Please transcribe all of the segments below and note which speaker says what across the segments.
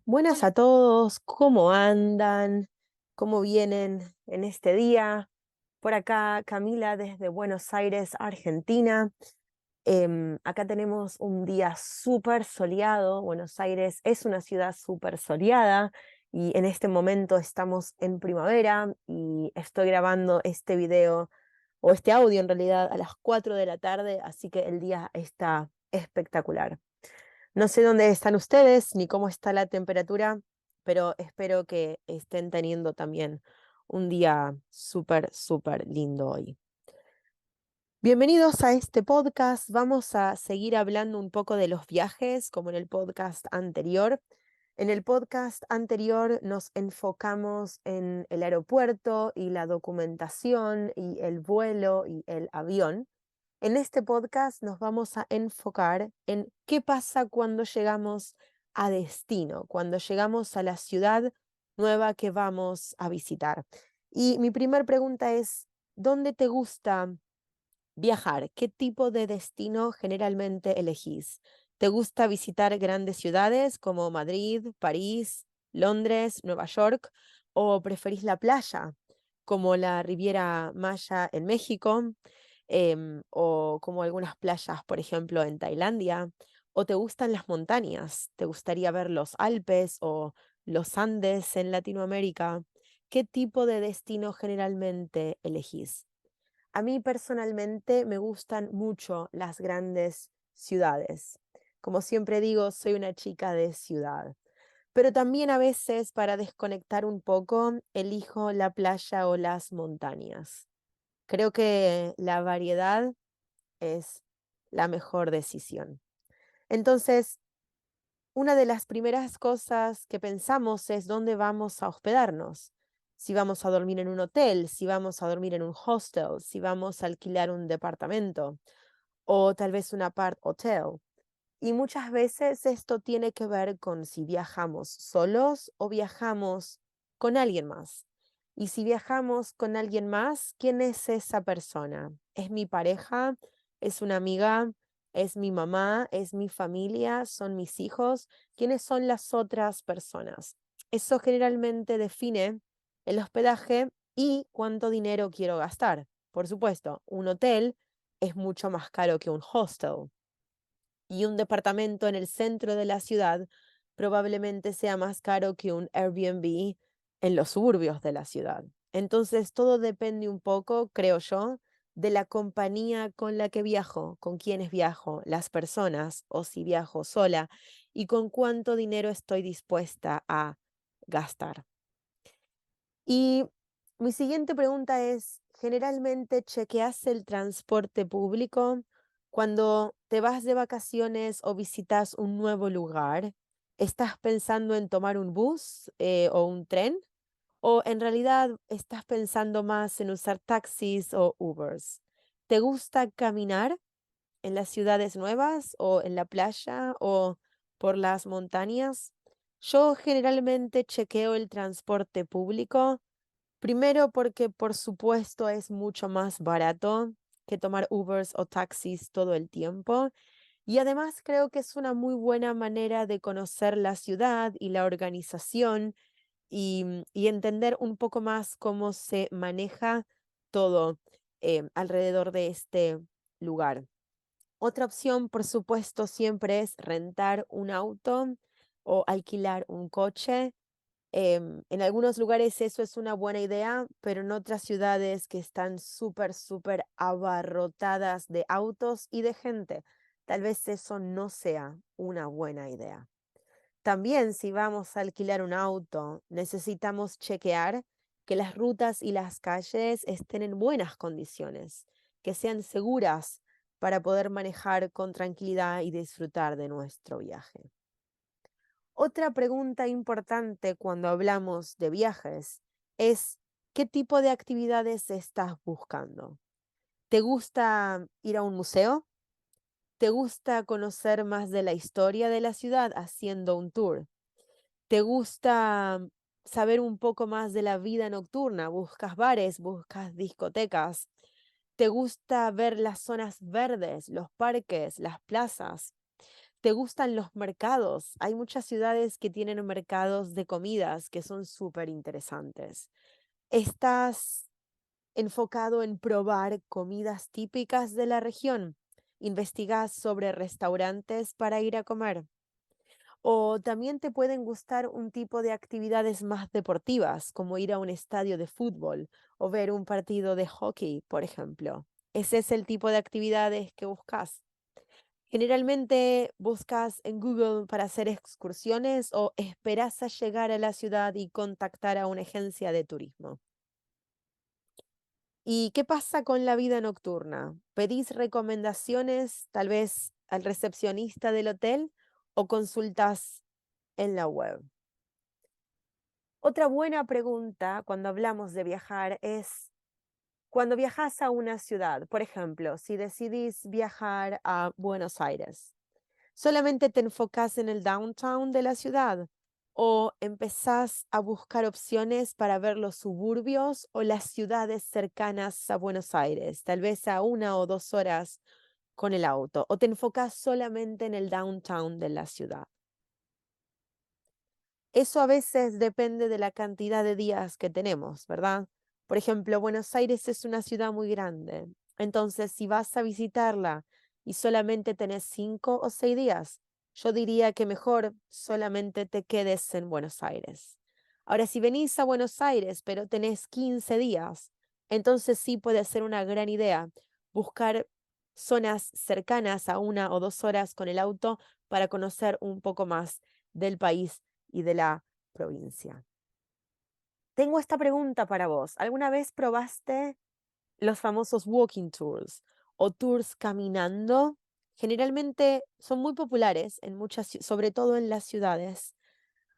Speaker 1: Buenas a todos, ¿cómo andan? ¿Cómo vienen en este día? Por acá Camila desde Buenos Aires, Argentina. Acá tenemos un día súper soleado. Buenos Aires es una ciudad súper soleada y en este momento estamos en primavera y estoy grabando este video o este audio en realidad a las 4 de la tarde, así que el día está espectacular. No sé dónde están ustedes ni cómo está la temperatura, pero espero que estén teniendo también un día súper, súper lindo hoy. Bienvenidos a este podcast. Vamos a seguir hablando un poco de los viajes, como en el podcast anterior. En el podcast anterior nos enfocamos en el aeropuerto y la documentación y el vuelo y el avión. En este podcast nos vamos a enfocar en qué pasa cuando llegamos a destino, cuando llegamos a la ciudad nueva que vamos a visitar. Y mi primer pregunta es, ¿dónde te gusta viajar? ¿Qué tipo de destino generalmente elegís? ¿Te gusta visitar grandes ciudades como Madrid, París, Londres, Nueva York? ¿O preferís la playa, como la Riviera Maya en México? O como algunas playas, por ejemplo, en Tailandia. ¿O te gustan las montañas? ¿Te gustaría ver los Alpes o los Andes en Latinoamérica? ¿Qué tipo de destino generalmente elegís? A mí personalmente me gustan mucho las grandes ciudades. Como siempre digo, soy una chica de ciudad. Pero también a veces para desconectar un poco, elijo la playa o las montañas. Creo que la variedad es la mejor decisión. Entonces, una de las primeras cosas que pensamos es dónde vamos a hospedarnos. Si vamos a dormir en un hotel, si vamos a dormir en un hostel, si vamos a alquilar un departamento o tal vez un apart hotel. Y muchas veces esto tiene que ver con si viajamos solos o viajamos con alguien más. Y si viajamos con alguien más, ¿quién es esa persona? ¿Es mi pareja? ¿Es una amiga? ¿Es mi mamá? ¿Es mi familia? ¿Son mis hijos? ¿Quiénes son las otras personas? Eso generalmente define el hospedaje y cuánto dinero quiero gastar. Por supuesto, un hotel es mucho más caro que un hostel y un departamento en el centro de la ciudad probablemente sea más caro que un Airbnb en los suburbios de la ciudad. Entonces, todo depende un poco, creo yo, de la compañía con la que viajo, con quiénes viajo, las personas o si viajo sola y con cuánto dinero estoy dispuesta a gastar. Y mi siguiente pregunta es, ¿generalmente chequeas el transporte público cuando te vas de vacaciones o visitas un nuevo lugar? ¿Estás pensando en tomar un bus o un tren? ¿O en realidad estás pensando más en usar taxis o Ubers? ¿Te gusta caminar en las ciudades nuevas o en la playa o por las montañas? Yo generalmente chequeo el transporte público. Primero porque por supuesto es mucho más barato que tomar Ubers o taxis todo el tiempo. Y además creo que es una muy buena manera de conocer la ciudad y la organización y entender un poco más cómo se maneja todo alrededor de este lugar. Otra opción, por supuesto, siempre es rentar un auto o alquilar un coche. En algunos lugares eso es una buena idea, pero en otras ciudades que están súper, súper abarrotadas de autos y de gente, tal vez eso no sea una buena idea. También si vamos a alquilar un auto, necesitamos chequear que las rutas y las calles estén en buenas condiciones, que sean seguras para poder manejar con tranquilidad y disfrutar de nuestro viaje. Otra pregunta importante cuando hablamos de viajes es, ¿qué tipo de actividades estás buscando? ¿Te gusta ir a un museo? ¿Te gusta conocer más de la historia de la ciudad haciendo un tour? ¿Te gusta saber un poco más de la vida nocturna? ¿Buscas bares? ¿Buscas discotecas? ¿Te gusta ver las zonas verdes, los parques, las plazas? ¿Te gustan los mercados? Hay muchas ciudades que tienen mercados de comidas que son súper interesantes. ¿Estás enfocado en probar comidas típicas de la región? ¿Investigas sobre restaurantes para ir a comer? O también te pueden gustar un tipo de actividades más deportivas, como ir a un estadio de fútbol o ver un partido de hockey, por ejemplo. ¿Ese es el tipo de actividades que buscas? Generalmente buscas en Google para hacer excursiones o esperas a llegar a la ciudad y contactar a una agencia de turismo. ¿Y qué pasa con la vida nocturna? ¿Pedís recomendaciones tal vez al recepcionista del hotel o consultas en la web? Otra buena pregunta cuando hablamos de viajar es cuando viajas a una ciudad, por ejemplo, si decidís viajar a Buenos Aires. ¿Solamente te enfocas en el downtown de la ciudad o empezás a buscar opciones para ver los suburbios o las ciudades cercanas a Buenos Aires, tal vez a 1 o 2 horas con el auto, o te enfocas solamente en el downtown de la ciudad? Eso a veces depende de la cantidad de días que tenemos, ¿verdad? Por ejemplo, Buenos Aires es una ciudad muy grande. Entonces, si vas a visitarla y solamente tenés 5 o 6 días, yo diría que mejor solamente te quedes en Buenos Aires. Ahora, si venís a Buenos Aires, pero tenés 15 días, entonces sí puede ser una gran idea buscar zonas cercanas a 1 o 2 horas con el auto para conocer un poco más del país y de la provincia. Tengo esta pregunta para vos. ¿Alguna vez probaste los famosos walking tours o tours caminando? Generalmente son muy populares en muchas, sobre todo en las ciudades.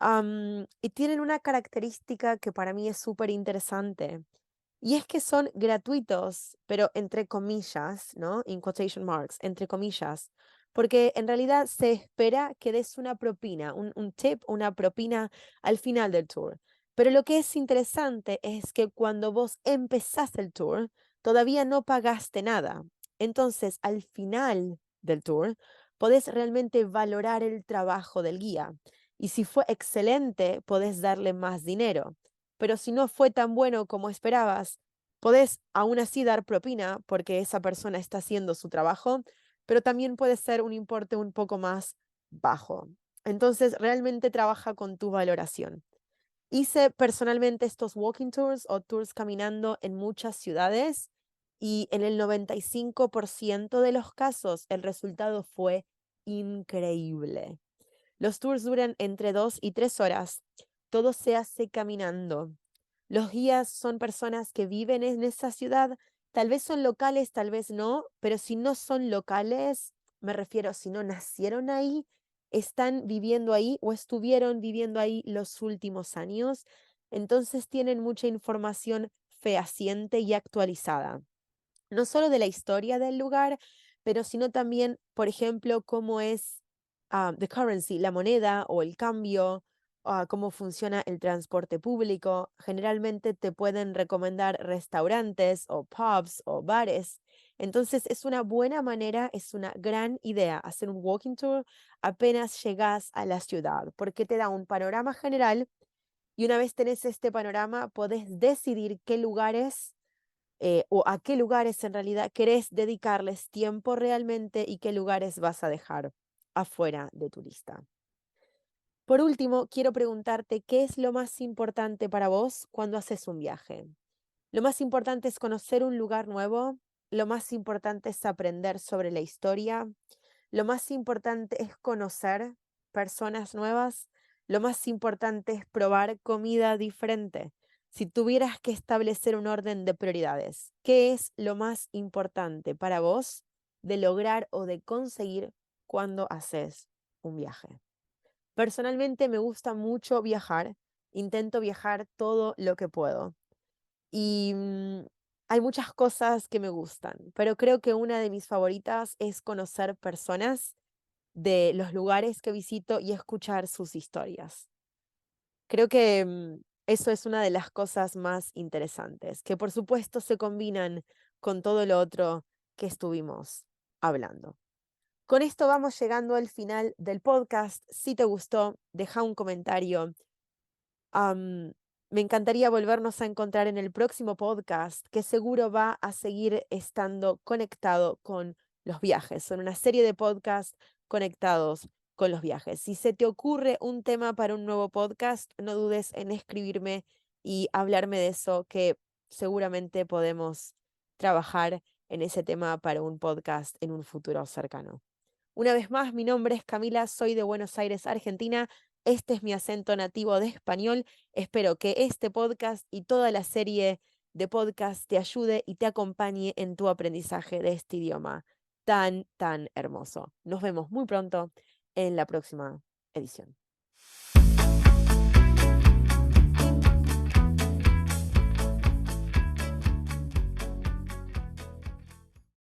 Speaker 1: Y tienen una característica que para mí es súper interesante. Y es que son gratuitos, pero entre comillas, ¿no? In quotation marks, entre comillas, porque en realidad se espera que des una propina, un tip, una propina al final del tour. Pero lo que es interesante es que cuando vos empezás el tour, todavía no pagaste nada. Entonces, al final del tour, podés realmente valorar el trabajo del guía. Y si fue excelente, podés darle más dinero. Pero si no fue tan bueno como esperabas, podés aún así dar propina porque esa persona está haciendo su trabajo, pero también puede ser un importe un poco más bajo. Entonces, realmente trabaja con tu valoración. Hice personalmente estos walking tours o tours caminando en muchas ciudades y en el 95% de los casos el resultado fue increíble. Los tours duran entre 2 y 3 horas. Todo se hace caminando. Los guías son personas que viven en esa ciudad. Tal vez son locales, tal vez no, pero si no son locales, me refiero, si no nacieron ahí, están viviendo ahí o estuvieron viviendo ahí los últimos años, entonces tienen mucha información fehaciente y actualizada no solo de la historia del lugar, pero sino también, por ejemplo, cómo es the currency, la moneda o el cambio, cómo funciona el transporte público. Generalmente te pueden recomendar restaurantes o pubs o bares. Entonces es una buena manera, es una gran idea hacer un walking tour apenas llegas a la ciudad, porque te da un panorama general y una vez tenés este panorama, podés decidir qué lugares o a qué lugares en realidad querés dedicarles tiempo realmente y qué lugares vas a dejar afuera de tu lista. Por último, quiero preguntarte qué es lo más importante para vos cuando haces un viaje. Lo más importante es conocer un lugar nuevo, lo más importante es aprender sobre la historia, lo más importante es conocer personas nuevas, lo más importante es probar comida diferente. Si tuvieras que establecer un orden de prioridades, ¿qué es lo más importante para vos de lograr o de conseguir cuando haces un viaje? Personalmente me gusta mucho viajar, intento viajar todo lo que puedo. Y hay muchas cosas que me gustan, pero creo que una de mis favoritas es conocer personas de los lugares que visito y escuchar sus historias. Creo que eso es una de las cosas más interesantes, que por supuesto se combinan con todo lo otro que estuvimos hablando. Con esto vamos llegando al final del podcast. Si te gustó, deja un comentario. Am, Me encantaría volvernos a encontrar en el próximo podcast, que seguro va a seguir estando conectado con los viajes. Son una serie de podcasts conectados con los viajes. Si se te ocurre un tema para un nuevo podcast, no dudes en escribirme y hablarme de eso, que seguramente podemos trabajar en ese tema para un podcast en un futuro cercano. Una vez más, mi nombre es Camila, soy de Buenos Aires, Argentina. Este es mi acento nativo de español. Espero que este podcast y toda la serie de podcasts te ayude y te acompañe en tu aprendizaje de este idioma tan, tan hermoso. Nos vemos muy pronto en la próxima edición.